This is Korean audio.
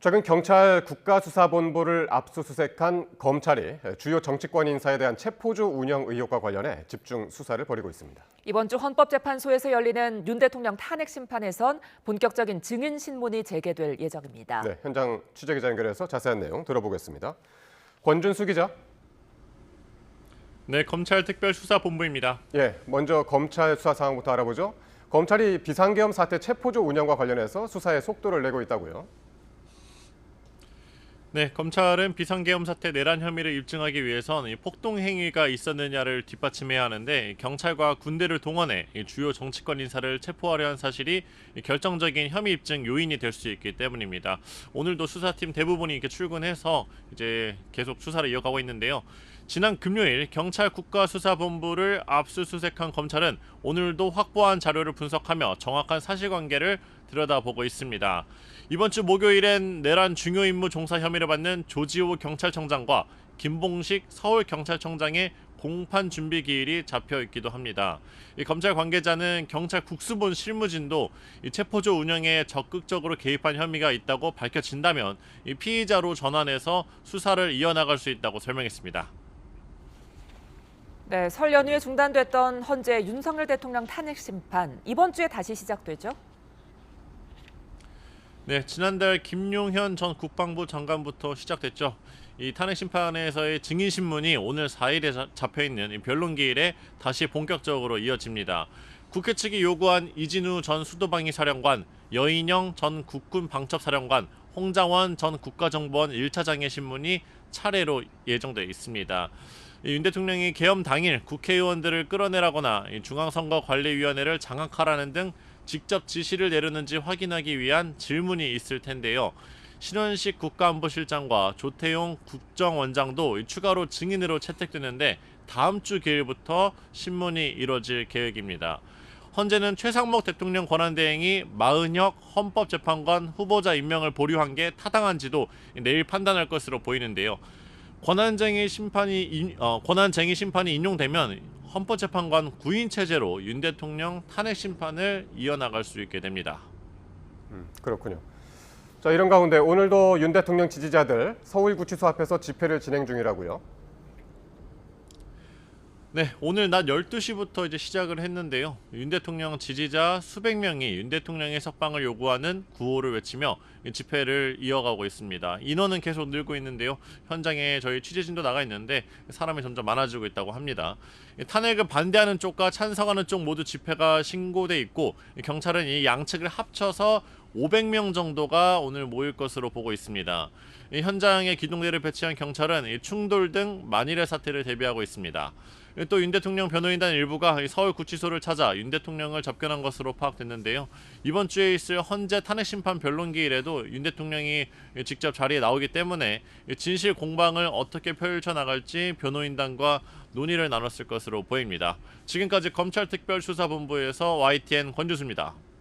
최근 경찰 국가수사본부를 압수수색한 검찰이 주요 정치권 인사에 대한 체포조 운영 의혹과 관련해 집중 수사를 벌이고 있습니다. 이번 주 헌법재판소에서 열리는 윤 대통령 탄핵 심판에선 본격적인 증인 신문이 재개될 예정입니다. 네, 현장 취재기자 연결해서 자세한 내용 들어보겠습니다. 권준수 기자. 네, 검찰 특별수사본부입니다. 예, 먼저 검찰 수사 상황부터 알아보죠. 검찰이 비상계엄 사태 체포조 운영과 관련해서 수사에 속도를 내고 있다고요. 네, 검찰은 비상계엄 사태 내란 혐의를 입증하기 위해선 폭동 행위가 있었느냐를 뒷받침해야 하는데 경찰과 군대를 동원해 주요 정치권 인사를 체포하려 한 사실이 결정적인 혐의 입증 요인이 될 수 있기 때문입니다. 오늘도 수사팀 대부분이 이렇게 출근해서 이제 계속 수사를 이어가고 있는데요. 지난 금요일 경찰 국가수사본부를 압수수색한 검찰은 오늘도 확보한 자료를 분석하며 정확한 사실관계를 들여다보고 있습니다. 이번 주 목요일엔 내란 중요 임무 종사 혐의를 받는 조지호 경찰청장과 김봉식 서울경찰청장의 공판 준비 기일이 잡혀 있기도 합니다. 이 검찰 관계자는 경찰 국수본 실무진도 이 체포조 운영에 적극적으로 개입한 혐의가 있다고 밝혀진다면 이 피의자로 전환해서 수사를 이어나갈 수 있다고 설명했습니다. 네, 설 연휴에 중단됐던 헌재 윤석열 대통령 탄핵 심판 이번 주에 다시 시작되죠? 네, 지난달 김용현 전 국방부 장관부터 시작됐죠. 이 탄핵 심판에서의 증인 신문이 오늘 4일에 잡혀 있는 변론기일에 다시 본격적으로 이어집니다. 국회 측이 요구한 이진우 전 수도방위 사령관, 여인영 전 국군 방첩사령관, 홍장원 전 국가정보원 1차 장애 신문이 차례로 예정돼 있습니다. 윤 대통령이 계엄 당일 국회의원들을 끌어내라거나 중앙선거관리위원회를 장악하라는 등 직접 지시를 내렸는지 확인하기 위한 질문이 있을 텐데요. 신원식 국가안보실장과 조태용 국정원장도 추가로 증인으로 채택되는데 다음 주 기일부터 신문이 이뤄질 계획입니다. 헌재는 최상목 대통령 권한대행이 마은혁 헌법재판관 후보자 임명을 보류한 게 타당한지도 내일 판단할 것으로 보이는데요. 권한쟁의 심판이 인용되면 헌법재판관 구인 체제로 윤 대통령 탄핵 심판을 이어나갈 수 있게 됩니다. 그렇군요. 자, 이런 가운데 오늘도 윤 대통령 지지자들 서울구치소 앞에서 집회를 진행 중이라고요. 네, 오늘 낮 12시부터 이제 시작을 했는데요. 윤 대통령 지지자 수백 명이 윤 대통령의 석방을 요구하는 구호를 외치며 집회를 이어가고 있습니다. 인원은 계속 늘고 있는데요. 현장에 저희 취재진도 나가 있는데 사람이 점점 많아지고 있다고 합니다. 탄핵을 반대하는 쪽과 찬성하는 쪽 모두 집회가 신고돼 있고 경찰은 이 양측을 합쳐서 500명 정도가 오늘 모일 것으로 보고 있습니다. 현장에 기동대를 배치한 경찰은 충돌 등 만일의 사태를 대비하고 있습니다. 또 윤 대통령 변호인단 일부가 서울구치소를 찾아 윤 대통령을 접견한 것으로 파악됐는데요. 이번 주에 있을 헌재 탄핵심판 변론기일에도 윤 대통령이 직접 자리에 나오기 때문에 진실 공방을 어떻게 펼쳐나갈지 변호인단과 논의를 나눴을 것으로 보입니다. 지금까지 검찰특별수사본부에서 YTN 권주수입니다.